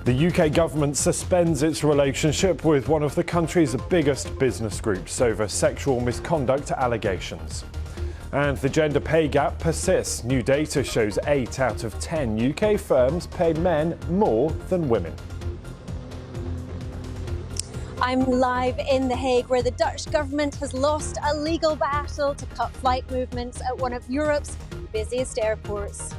The UK government suspends its relationship with one of the country's biggest business groups over sexual misconduct allegations. And the gender pay gap persists. New data shows 8 out of 10 UK firms pay men more than women. I'm live in The Hague, where the Dutch government has lost a legal battle to cut flight movements at one of Europe's busiest airports.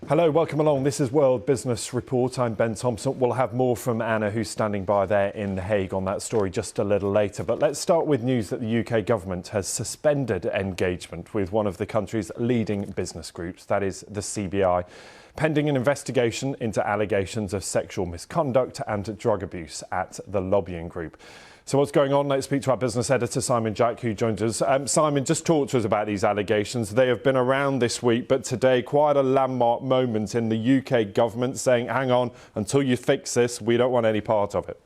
Hello, welcome along. This is World Business Report. I'm Ben Thompson. We'll have more from Anna, who's standing by there in The Hague on that story just a little later. But let's start with news that the UK government has suspended engagement with one of the country's leading business groups, that is the CBI, pending an investigation into allegations of sexual misconduct and drug abuse at the lobbying group. So what's going on? Let's speak to our business editor, Simon Jack, who joins us. Simon, just talk to us about these allegations. They have been around this week, but today quite a landmark moment in the UK government saying, hang on, until you fix this, we don't want any part of it.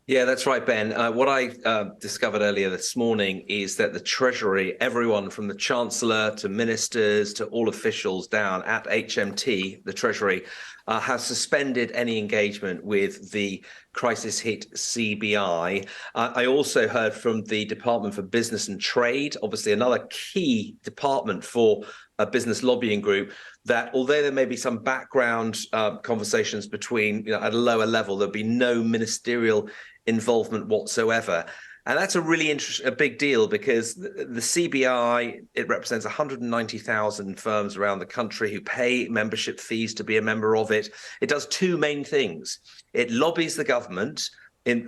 Yeah, that's right, Ben. What I discovered earlier this morning is that the Treasury, everyone from the Chancellor to ministers to all officials down at HMT, the Treasury, has suspended any engagement with the crisis-hit CBI. I also heard from the Department for Business and Trade, obviously another key department for a business lobbying group, that although there may be some background conversations between, at a lower level, there'll be no ministerial involvement whatsoever. And that's a really a big deal, because the CBI, it represents 190,000 firms around the country who pay membership fees to be a member of it. It does two main things. It lobbies the government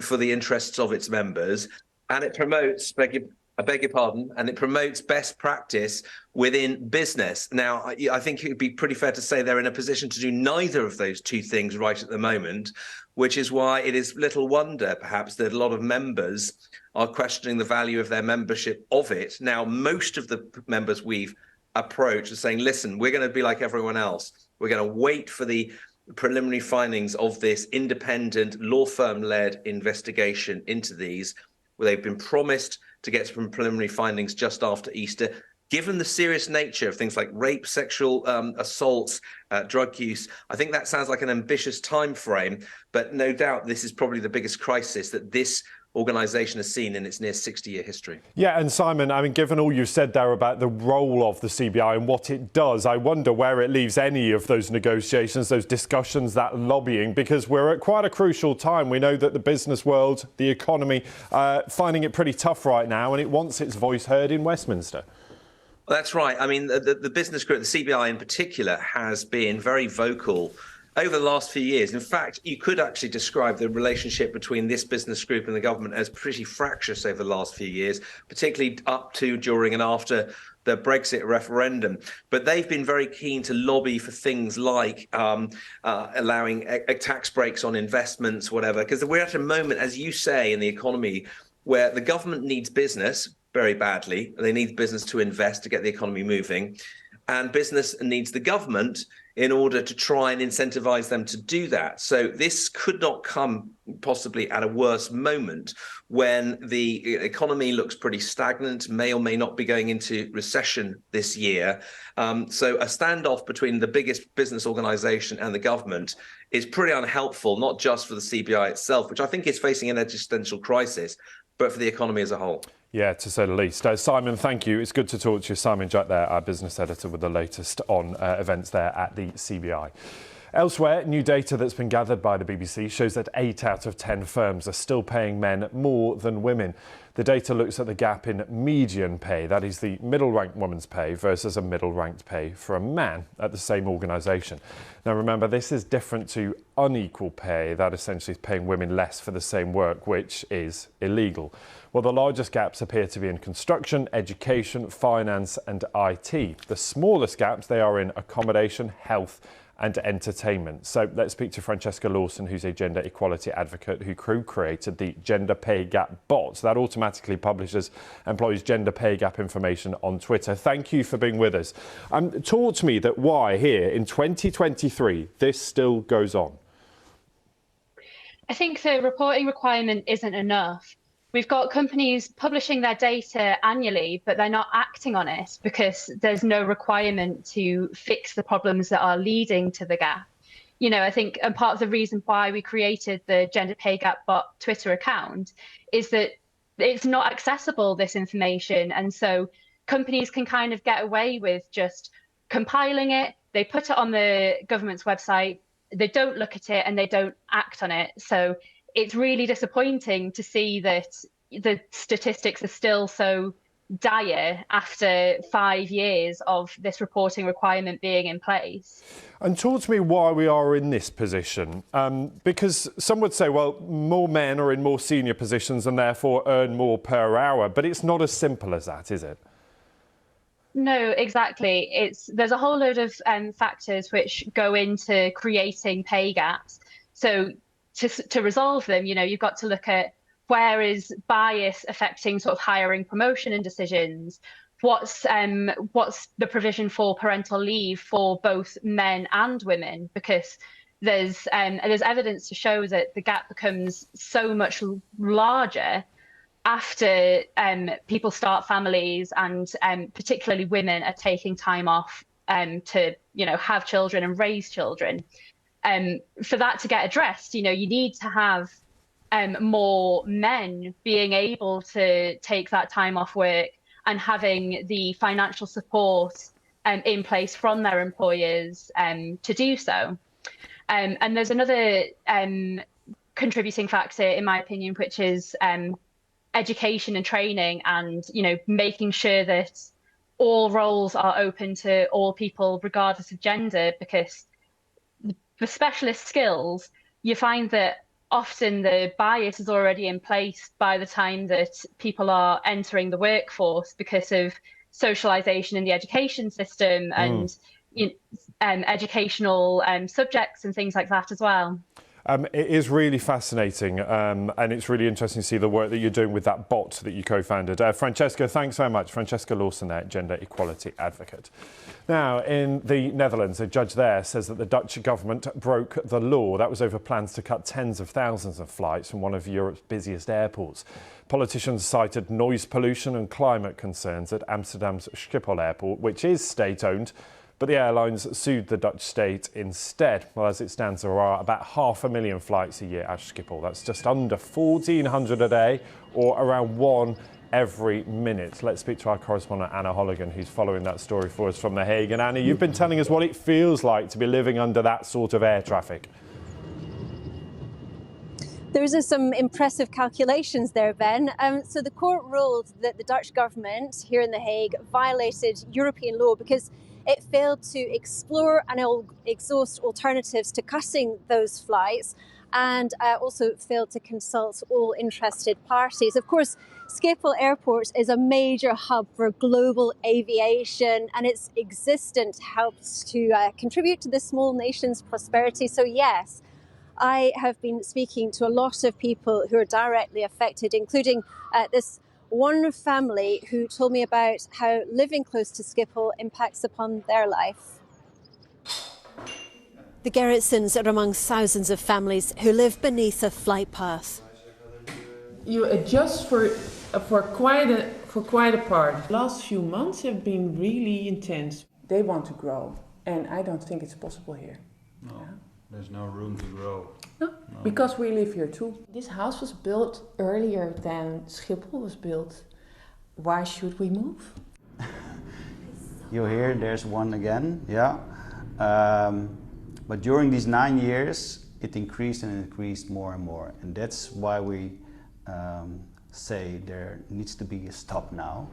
for the interests of its members, and it promotes, I beg your pardon, and it promotes best practice within business. Now, I think it would be pretty fair to say they're in a position to do neither of those two things right at the moment, which is why it is little wonder, perhaps, that a lot of members are questioning the value of their membership of it. Now, most of the members we've approached are saying, listen, we're going to be like everyone else. We're going to wait for the preliminary findings of this independent law firm-led investigation into these, where they've been promised to get some preliminary findings just after Easter. Given the serious nature of things like rape, sexual assaults, drug use, I think that sounds like an ambitious time frame, but no doubt this is probably the biggest crisis that this organisation has seen in its near 60-year history. Yeah, and Simon, I mean, given all you've said there about the role of the CBI and what it does, I wonder where it leaves any of those negotiations, those discussions, that lobbying, because we're at quite a crucial time. We know that the business world, the economy, finding it pretty tough right now, and it wants its voice heard in Westminster. Well, that's right. I mean, the business group, the CBI in particular, has been very vocal over the last few years. In fact, you could actually describe the relationship between this business group and the government as pretty fractious over the last few years, particularly up to, during and after the Brexit referendum. But they've been very keen to lobby for things like allowing tax breaks on investments, whatever, because we're at a moment, as you say, in the economy where the government needs business very badly. They need business to invest to get the economy moving, and business needs the government in order to try and incentivize them to do that. So this could not come possibly at a worse moment when the economy looks pretty stagnant, may or may not be going into recession this year. So a standoff between the biggest business organization and the government is pretty unhelpful, not just for the CBI itself, which I think is facing an existential crisis, but for the economy as a whole. Yeah, to say the least. Simon, thank you. It's good to talk to you. Simon Jack there, our business editor, with the latest on events there at the CBI. Elsewhere, new data that's been gathered by the BBC shows that 8 out of 10 firms are still paying men more than women. The data looks at the gap in median pay, that is the middle-ranked woman's pay versus a middle-ranked pay for a man at the same organisation. Now remember, this is different to unequal pay, that essentially is paying women less for the same work, which is illegal. Well, the largest gaps appear to be in construction, education, finance and IT. The smallest gaps, they are in accommodation, health and entertainment. So let's speak to Francesca Lawson, who's a gender equality advocate who created the Gender Pay Gap bot that automatically publishes employees' gender pay gap information on Twitter. Thank you for being with us. Talk to me that why here in 2023 this still goes on. I think the reporting requirement isn't enough. We've got companies publishing their data annually, but they're not acting on it because there's no requirement to fix the problems that are leading to the gap. I think and part of the reason why we created the Gender Pay Gap Bot Twitter account is that it's not accessible, this information. And so companies can kind of get away with just compiling it. They put it on the government's website. They don't look at it and they don't act on it. So it's really disappointing to see that the statistics are still so dire after 5 years of this reporting requirement being in place. And talk to me why we are in this position. Because some would say, well, more men are in more senior positions and therefore earn more per hour. But it's not as simple as that, is it? No, exactly. There's a whole load of factors which go into creating pay gaps. So to resolve them, you've got to look at where is bias affecting sort of hiring, promotion and decisions. What's the provision for parental leave for both men and women? Because there's evidence to show that the gap becomes so much larger after people start families and particularly women are taking time off to have children and raise children. For that to get addressed, you need to have more men being able to take that time off work and having the financial support in place from their employers to do so. And there's another contributing factor, in my opinion, which is education and training and, making sure that all roles are open to all people, regardless of gender, because for specialist skills, you find that often the bias is already in place by the time that people are entering the workforce because of socialization in the education system and educational subjects and things like that as well. It is really fascinating and it's really interesting to see the work that you're doing with that bot that you co-founded. Francesca, thanks so much. Francesca Lawson there, gender equality advocate. Now, in the Netherlands, a judge there says that the Dutch government broke the law. That was over plans to cut tens of thousands of flights from one of Europe's busiest airports. Politicians cited noise pollution and climate concerns at Amsterdam's Schiphol airport, which is state-owned. But the airlines sued the Dutch state instead. Well, as it stands, there are about 500,000 flights a year at Schiphol. That's just under 1,400 a day, or around one every minute. Let's speak to our correspondent, Anna Holligan, who's following that story for us from The Hague. And Anna, you've been telling us what it feels like to be living under that sort of air traffic. There's some impressive calculations there, Ben. So the court ruled that the Dutch government here in The Hague violated European law because it failed to explore and exhaust alternatives to cutting those flights and also failed to consult all interested parties. Of course, Schiphol Airport is a major hub for global aviation and its existence helps to contribute to the small nation's prosperity. So yes, I have been speaking to a lot of people who are directly affected, including this one family who told me about how living close to Schiphol impacts upon their life. The Gerritsons are among thousands of families who live beneath a flight path. You adjust for quite a part. The last few months have been really intense. They want to grow, and I don't think it's possible here. No, there's no room to grow. No, because we live here too. This house was built earlier than Schiphol was built. Why should we move? You hear there's one again, yeah. But during these 9 years, it increased and increased more and more. And that's why we say there needs to be a stop now.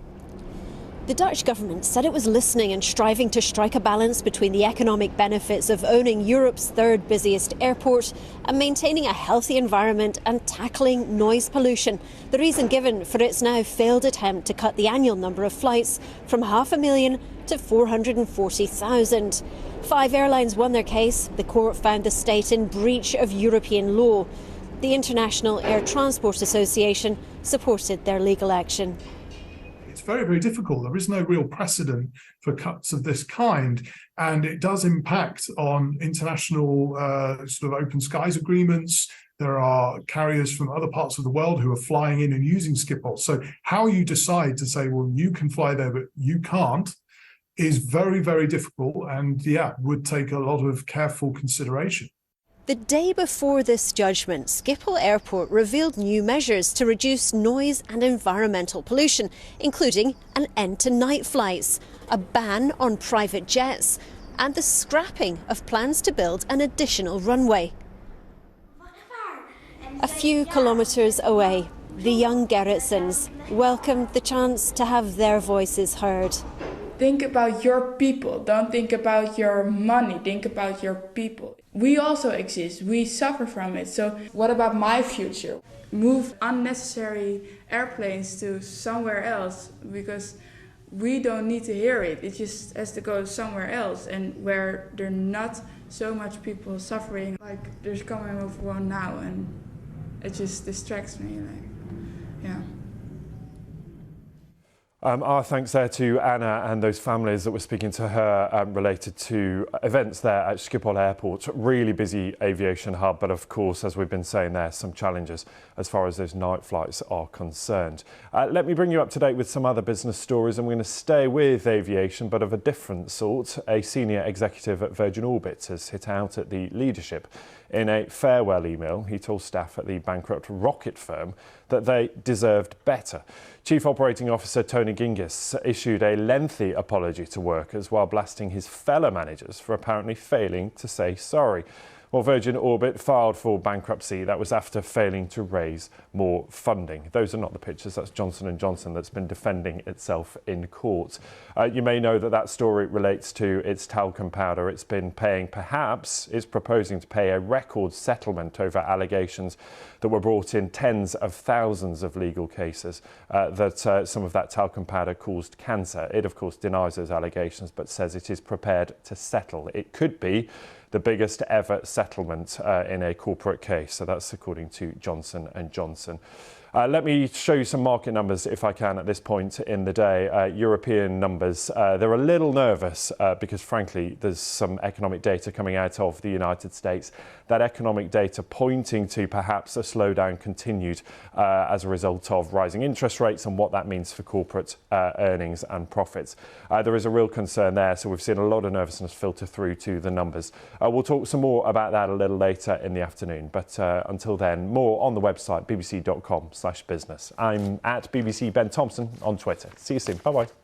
The Dutch government said it was listening and striving to strike a balance between the economic benefits of owning Europe's third busiest airport and maintaining a healthy environment and tackling noise pollution. The reason given for its now failed attempt to cut the annual number of flights from 500,000 to 440,000. 5 airlines won their case. The court found the state in breach of European law. The International Air Transport Association supported their legal action. It's very, very difficult. There is no real precedent for cuts of this kind, and it does impact on international sort of open skies agreements. There are carriers from other parts of the world who are flying in and using Schiphol. So how you decide to say, well, you can fly there, but you can't, is very, very difficult, and would take a lot of careful consideration. The day before this judgment, Schiphol Airport revealed new measures to reduce noise and environmental pollution, including an end to night flights, a ban on private jets, and the scrapping of plans to build an additional runway. A few kilometres away, the young Gerritsons welcomed the chance to have their voices heard. Think about your people, don't think about your money, think about your people. We also exist, we suffer from it, so what about my future? Move unnecessary airplanes to somewhere else, because we don't need to hear it. It just has to go somewhere else, and where there are not so much people suffering. Like there's coming with one now, and it just distracts me. Our thanks there to Anna and those families that were speaking to her related to events there at Schiphol Airport. Really busy aviation hub, but of course, as we've been saying there, some challenges as far as those night flights are concerned. Let me bring you up to date with some other business stories. I'm going to stay with aviation, but of a different sort. A senior executive at Virgin Orbit has hit out at the leadership. In a farewell email, he told staff at the bankrupt rocket firm that they deserved better. Chief Operating Officer Tony Gingis issued a lengthy apology to workers while blasting his fellow managers for apparently failing to say sorry. Well, Virgin Orbit filed for bankruptcy. That was after failing to raise more funding. Those are not the pictures. That's Johnson & Johnson that's been defending itself in court. You may know that that story relates to its talcum powder. It's been paying, perhaps, is proposing to pay a record settlement over allegations that were brought in tens of thousands of legal cases that some of that talcum powder caused cancer. It, of course, denies those allegations, but says it is prepared to settle. It could be the biggest ever settlement in a corporate case. So that's according to Johnson & Johnson. Let me show you some market numbers, if I can, at this point in the day. European numbers, they're a little nervous because, frankly, there's some economic data coming out of the United States. That economic data pointing to perhaps a slowdown continued as a result of rising interest rates and what that means for corporate earnings and profits. There is a real concern there, so we've seen a lot of nervousness filter through to the numbers. We'll talk some more about that a little later in the afternoon, but until then, more on the website bbc.com/business. I'm at BBC Ben Thompson on Twitter. See you soon. Bye-bye.